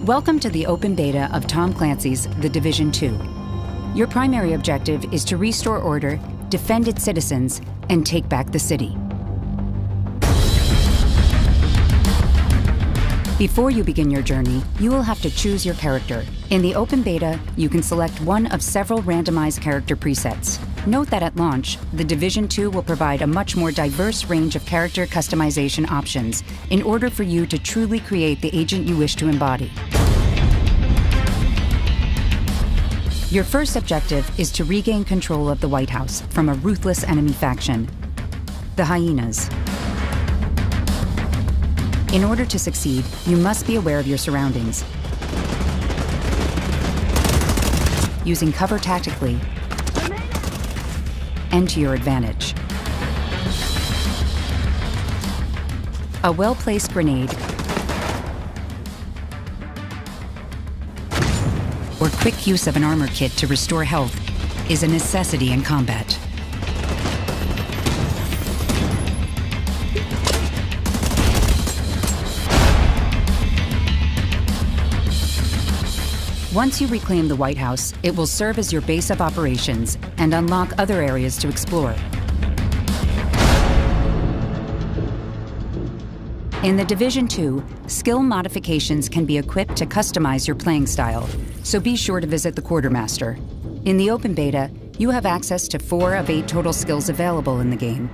Welcome to the open beta of Tom Clancy's The Division 2. Your primary objective is to restore order, defend its citizens, and take back the city. Before you begin your journey, you will have to choose your character. In the open beta, you can select one of several randomized character presets. Note that at launch, The Division 2 will provide a much more diverse range of character customization options in order for you to truly create the agent you wish to embody. Your first objective is to regain control of the White House from a ruthless enemy faction, the Hyenas. In order to succeed, you must be aware of your surroundings. Using cover tactically and to your advantage. A well-placed grenade or quick use of an armor kit to restore health is a necessity in combat. Once you reclaim the White House, it will serve as your base of operations and unlock other areas to explore. In The Division 2, skill modifications can be equipped to customize your playing style, so be sure to visit the Quartermaster. In the open beta, you have access to 4 of 8 total skills available in the game.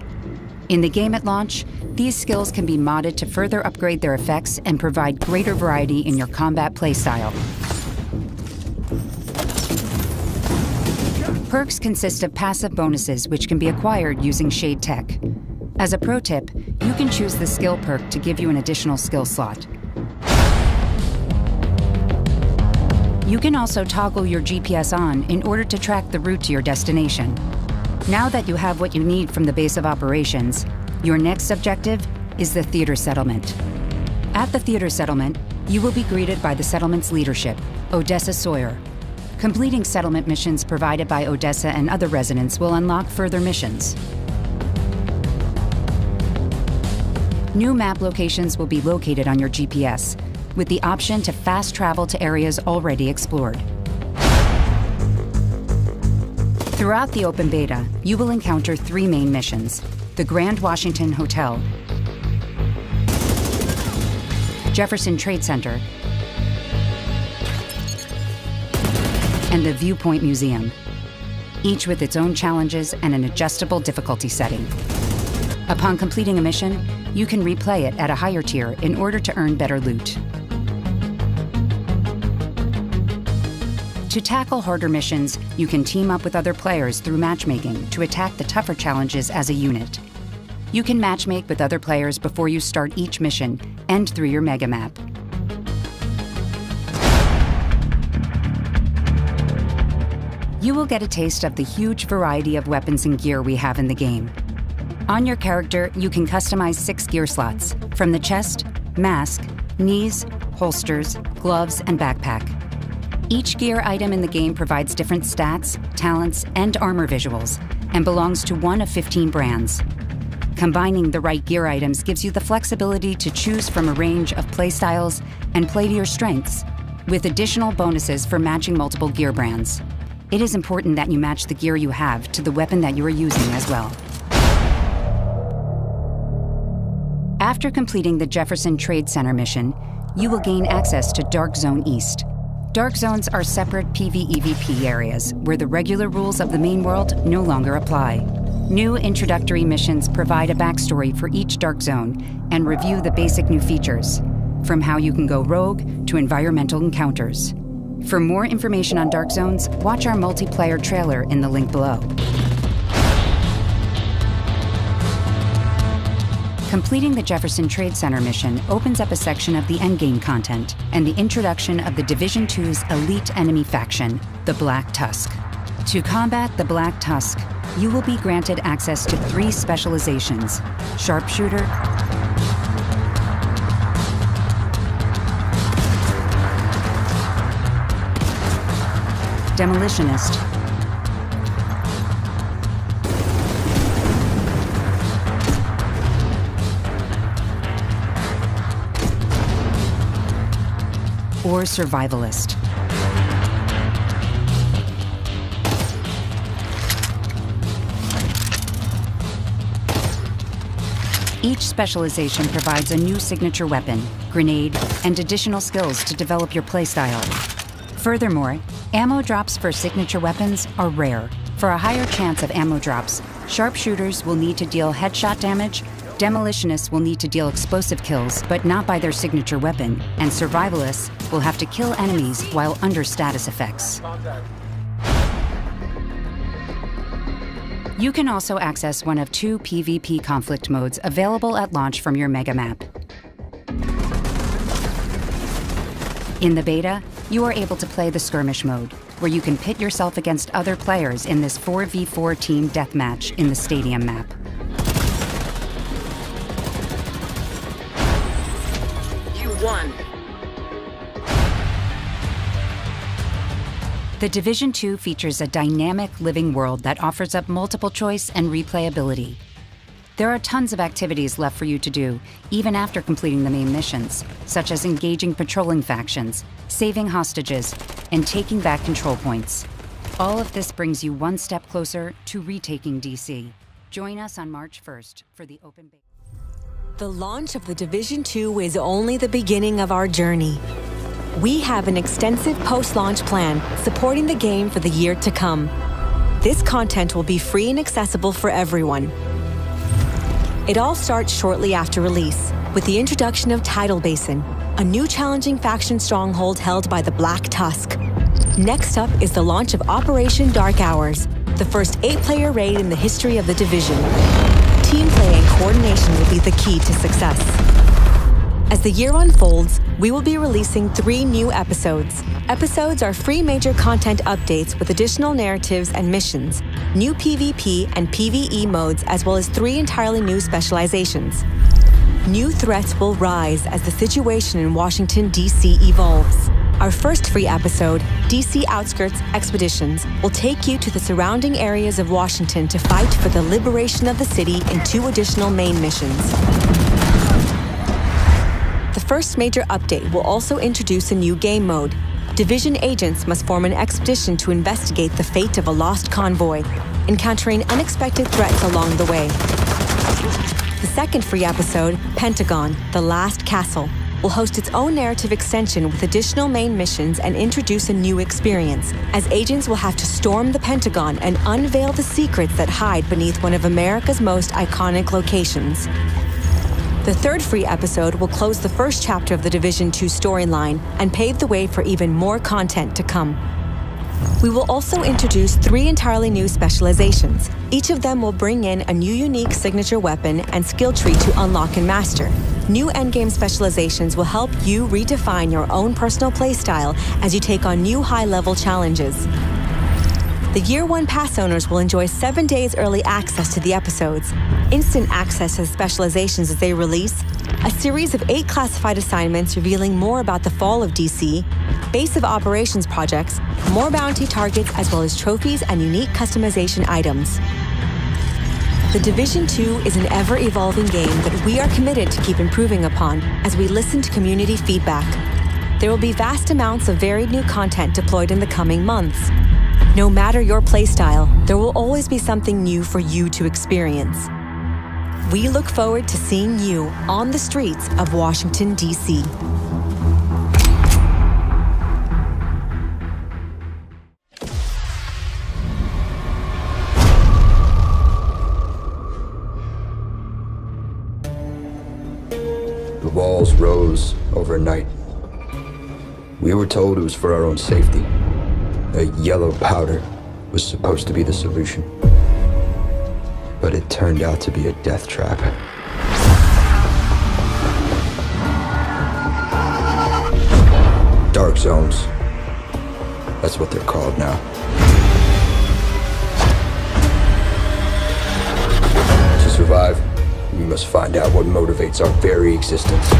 In the game at launch, these skills can be modded to further upgrade their effects and provide greater variety in your combat playstyle. Perks consist of passive bonuses which can be acquired using Shade Tech. As a pro tip, you can choose the skill perk to give you an additional skill slot. You can also toggle your GPS on in order to track the route to your destination. Now that you have what you need from the base of operations, your next objective is the Theater Settlement. At the Theater Settlement, you will be greeted by the settlement's leadership, Odessa Sawyer. Completing settlement missions provided by Odessa and other residents will unlock further missions. New map locations will be located on your GPS, with the option to fast travel to areas already explored. Throughout the open beta, you will encounter 3 main missions: the Grand Washington Hotel, Jefferson Trade Center, and the Viewpoint Museum, each with its own challenges and an adjustable difficulty setting. Upon completing a mission, you can replay it at a higher tier in order to earn better loot. To tackle harder missions, you can team up with other players through matchmaking to attack the tougher challenges as a unit. You can matchmake with other players before you start each mission and through your mega map. You will get a taste of the huge variety of weapons and gear we have in the game. On your character, you can customize 6 gear slots, from the chest, mask, knees, holsters, gloves, and backpack. Each gear item in the game provides different stats, talents, and armor visuals, and belongs to one of 15 brands. Combining the right gear items gives you the flexibility to choose from a range of playstyles and play to your strengths, with additional bonuses for matching multiple gear brands. It is important that you match the gear you have to the weapon that you are using as well. After completing the Jefferson Trade Center mission, you will gain access to Dark Zone East. Dark Zones are separate PvEVP areas where the regular rules of the main world no longer apply. New introductory missions provide a backstory for each Dark Zone and review the basic new features, from how you can go rogue to environmental encounters. For more information on Dark Zones, watch our multiplayer trailer in the link below. Completing the Jefferson Trade Center mission opens up a section of the endgame content and the introduction of the Division 2's elite enemy faction, the Black Tusk. To combat the Black Tusk, you will be granted access to 3 specializations: Sharpshooter, Demolitionist, or survivalist. Each specialization provides a new signature weapon, grenade, and additional skills to develop your playstyle. Furthermore, ammo drops for signature weapons are rare. For a higher chance of ammo drops, sharpshooters will need to deal headshot damage, demolitionists will need to deal explosive kills, but not by their signature weapon, and survivalists will have to kill enemies while under status effects. You can also access one of 2 PvP conflict modes available at launch from your Mega Map. In the beta, you are able to play the skirmish mode, where you can pit yourself against other players in this 4v4 team deathmatch in the stadium map. You won. The Division 2 features a dynamic living world that offers up multiple choice and replayability. There are tons of activities left for you to do, even after completing the main missions, such as engaging patrolling factions, saving hostages, and taking back control points. All of this brings you one step closer to retaking DC. Join us on March 1st for the open beta. The launch of the Division 2 is only the beginning of our journey. We have an extensive post-launch plan supporting the game for the year to come. This content will be free and accessible for everyone. It all starts shortly after release, with the introduction of Tidal Basin, a new challenging faction stronghold held by the Black Tusk. Next up is the launch of Operation Dark Hours, the first 8-player raid in the history of the Division. Team play and coordination will be the key to success. As the year unfolds, we will be releasing 3 new episodes. Episodes are free major content updates with additional narratives and missions, new PvP and PvE modes, as well as 3 entirely new specializations. New threats will rise as the situation in Washington, D.C. evolves. Our first free episode, DC Outskirts Expeditions, will take you to the surrounding areas of Washington to fight for the liberation of the city in 2 additional main missions. The first major update will also introduce a new game mode. Division agents must form an expedition to investigate the fate of a lost convoy, encountering unexpected threats along the way. The second free episode, Pentagon, The Last Castle, will host its own narrative extension with additional main missions and introduce a new experience, as agents will have to storm the Pentagon and unveil the secrets that hide beneath one of America's most iconic locations. The third free episode will close the first chapter of the Division 2 storyline and pave the way for even more content to come. We will also introduce 3 entirely new specializations. Each of them will bring in a new unique signature weapon and skill tree to unlock and master. New endgame specializations will help you redefine your own personal playstyle as you take on new high-level challenges. The Year 1 Pass owners will enjoy 7 days early access to the episodes, instant access to the specializations as they release, a series of 8 classified assignments revealing more about the fall of DC, base of operations projects, more bounty targets, as well as trophies and unique customization items. The Division 2 is an ever-evolving game that we are committed to keep improving upon as we listen to community feedback. There will be vast amounts of varied new content deployed in the coming months. No matter your playstyle, there will always be something new for you to experience. We look forward to seeing you on the streets of Washington, D.C. The walls rose overnight. We were told it was for our own safety. A yellow powder was supposed to be the solution. But it turned out to be a death trap. Dark zones. That's what they're called now. To survive, we must find out what motivates our very existence.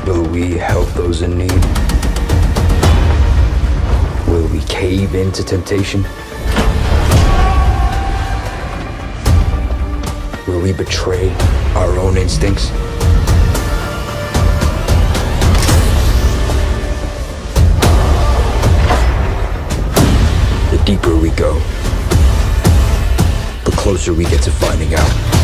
Will we help those in need? Will we cave into temptation? Will we betray our own instincts? we go, the closer we get to finding out.